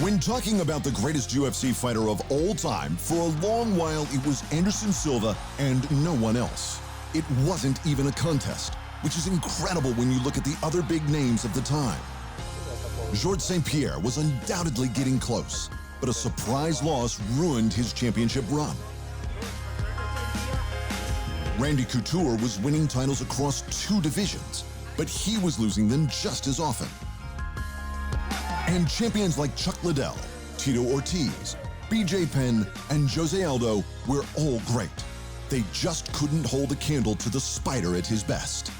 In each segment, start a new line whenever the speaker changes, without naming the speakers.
When talking about the greatest UFC fighter of all time, for a long while it was Anderson Silva and no one else. It wasn't even a contest, which is incredible when you look at the other big names of the time. Georges St-Pierre was undoubtedly getting close, but a surprise loss ruined his championship run. Randy Couture was winning titles across 2 divisions, but he was losing them just as often. And champions like Chuck Liddell, Tito Ortiz, BJ Penn, and Jose Aldo were all great. They just couldn't hold a candle to the Spider at his best.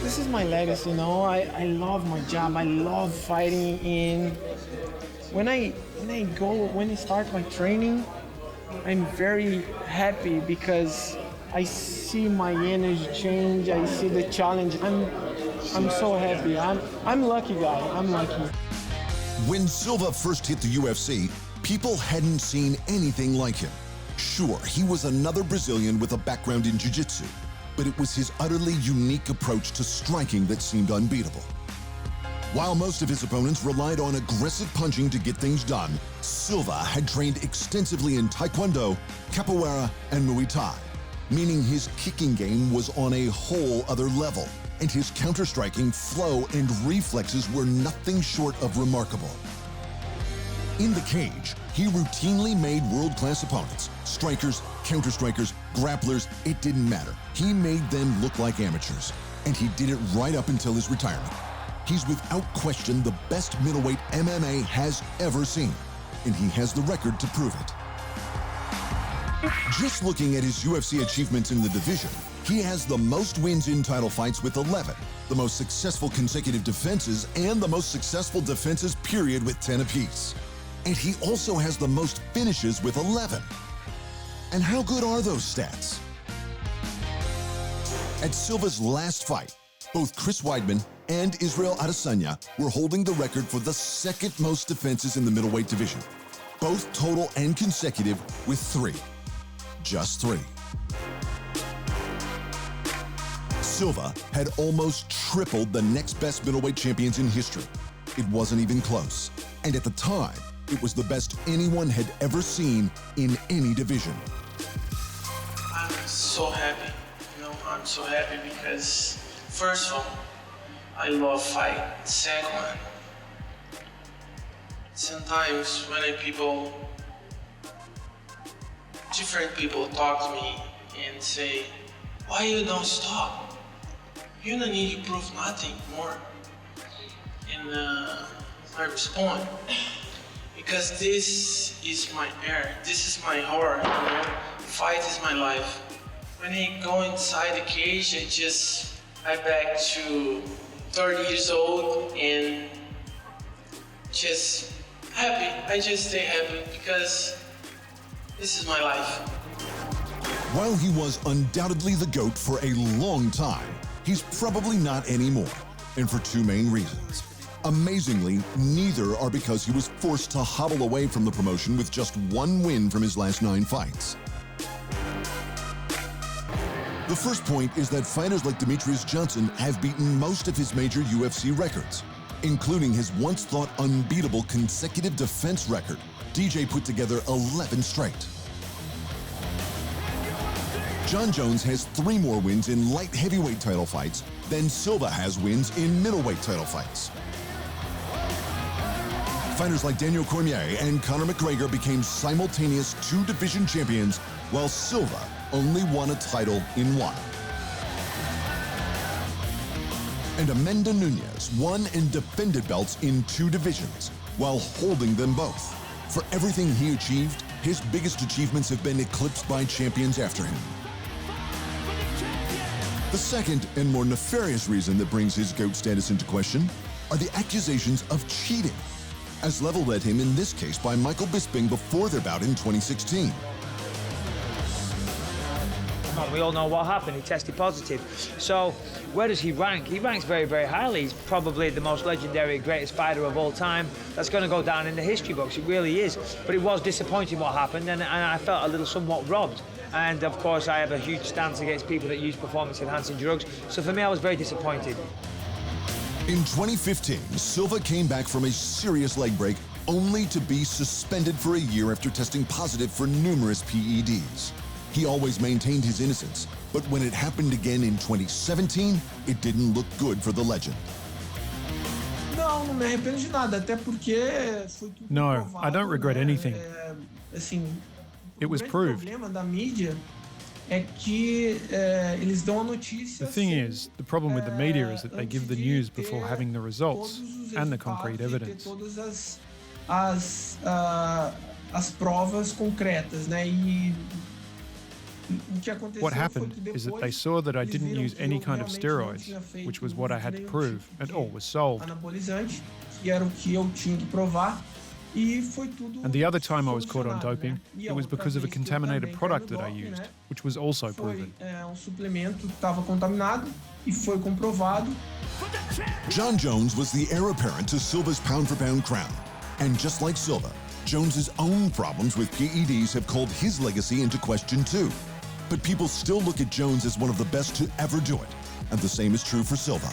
This is my legacy, you know. I love my job. I love fighting. And when I start my training, I'm very happy because I see my energy change. I see the challenge. I'm so happy. I'm lucky guy. I'm lucky.
When Silva first hit the UFC, people hadn't seen anything like him. Sure, he was another Brazilian with a background in jiu-jitsu, but it was his utterly unique approach to striking that seemed unbeatable. While most of his opponents relied on aggressive punching to get things done, Silva had trained extensively in Taekwondo, Capoeira, and Muay Thai, meaning his kicking game was on a whole other level, and his counter-striking flow and reflexes were nothing short of remarkable. In the cage, he routinely made world-class opponents, strikers, counter-strikers, grapplers, it didn't matter. He made them look like amateurs, and he did it right up until his retirement. He's without question the best middleweight MMA has ever seen, and he has the record to prove it. Just looking at his UFC achievements in the division, he has the most wins in title fights with 11, the most successful consecutive defenses, and the most successful defenses period with 10 apiece. And he also has the most finishes with 11. And how good are those stats? At Silva's last fight, both Chris Weidman and Israel Adesanya were holding the record for the second most defenses in the middleweight division, both total and consecutive with 3. Just 3. Silva had almost tripled the next best middleweight champions in history. It wasn't even close. And at the time, it was the best anyone had ever seen in any division.
I'm so happy. I'm so happy because, first of all, I love fight. Second one, sometimes when different people talk to me and say, why you don't stop? You don't need to prove nothing more. And I respond, because this is my air, this is my heart, Fight is my life. When I go inside the cage, I back to 30 years old and just happy. I just stay happy because this is my life.
While he was undoubtedly the GOAT for a long time, he's probably not anymore, and for 2 main reasons. Amazingly, neither are because he was forced to hobble away from the promotion with just 1 win from his last 9 fights. The first point is that fighters like Demetrius Johnson have beaten most of his major UFC records, including his once-thought unbeatable consecutive defense record. DJ put together 11 straight. John Jones has 3 more wins in light heavyweight title fights than Silva has wins in middleweight title fights. Fighters like Daniel Cormier and Conor McGregor became simultaneous 2 division champions, while Silva only won a title in 1. And Amanda Nunes won and defended belts in 2 divisions, while holding them both. For everything he achieved, his biggest achievements have been eclipsed by champions after him. The second and more nefarious reason that brings his GOAT status into question are the accusations of cheating, as leveled at him in this case by Michael Bisping before their bout in 2016.
We all know what happened. He tested positive. So where does he rank? He ranks very, very highly. He's probably the most legendary, greatest fighter of all time. That's going to go down in the history books. It really is. But it was disappointing what happened, and I felt a little somewhat robbed. And of course, I have a huge stance against people that use performance-enhancing drugs. So for me, I was very disappointed.
In 2015, Silva came back from a serious leg break only to be suspended for a year after testing positive for numerous PEDs. He always maintained his innocence, but when it happened again in 2017, it didn't look good for the legend.
Não, não me arrependo de nada, até porque foi tudo
No,
provado,
I don't regret anything.
Assim,
It was
o grande
proved.
problema da mídia é que eles dão a notícia.
The thing is, the problem with the media is that they give the news before having the results and the concrete evidence.
Todas as provas concretas, né? E o que aconteceu
What
foi
happened
que
is that they
depois
saw that I
eles
didn't
viram
use
que
any
eu
kind of
realmente não
steroids,
tinha feito
which was what I had to
nenhum
prove,
tipo
and
de
all was solved.
anabolizante, que era o que eu tinha que provar. E foi tudo
And the other time I was caught on
solucionado,
doping,
né? E
it was
outra
because of a
vez que eu
contaminated
também
product
caí no
that I
doping,
used,
né?
which was also
Foi
proven.
suplemento que estava contaminado e foi comprovado.
John Jones was the heir apparent to Silva's pound-for-pound crown. And just like Silva, Jones's own problems with PEDs have called his legacy into question too. But people still look at Jones as one of the best to ever do it. And the same is true for Silva.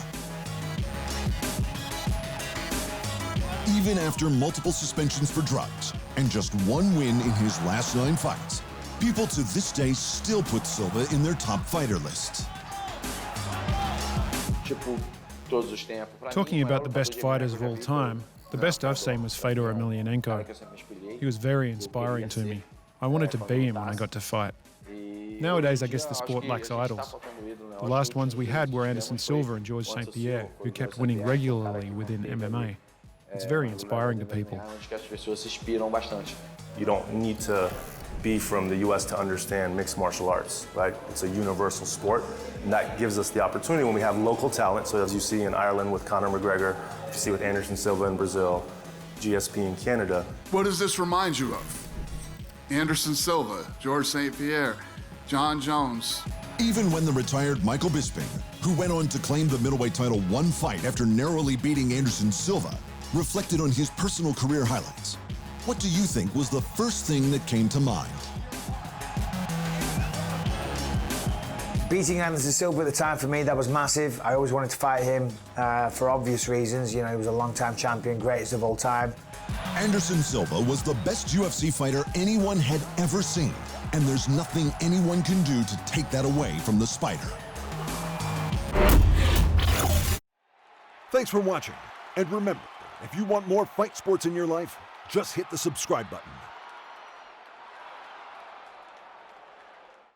Even after multiple suspensions for drugs and just one win in his last 9 fights, people to this day still put Silva in their top fighter list.
Talking about the best fighters of all time, the best I've seen was Fedor Emelianenko. He was very inspiring to me. I wanted to be him when I got to fight. Nowadays, I guess the sport lacks idols. The last ones we had were Anderson Silva and George St-Pierre, who kept winning regularly within MMA. It's very inspiring to people.
You don't need to be from the US to understand mixed martial arts, right? It's a universal sport, and that gives us the opportunity when we have local talent, so as you see in Ireland with Conor McGregor, you see with Anderson Silva in Brazil, GSP in Canada.
What does this remind you of? Anderson Silva, George St-Pierre, John Jones.
Even when the retired Michael Bisping, who went on to claim the middleweight title one fight after narrowly beating Anderson Silva, reflected on his personal career highlights. What do you think was the first thing that came to mind?
Beating Anderson Silva at the time, for me, that was massive. I always wanted to fight him for obvious reasons. You know, he was a long-time champion, greatest of all time.
Anderson Silva was the best UFC fighter anyone had ever seen, and there's nothing anyone can do to take that away from the Spider.
Thanks for watching, and remember, if you want more fight sports in your life, just hit the subscribe button.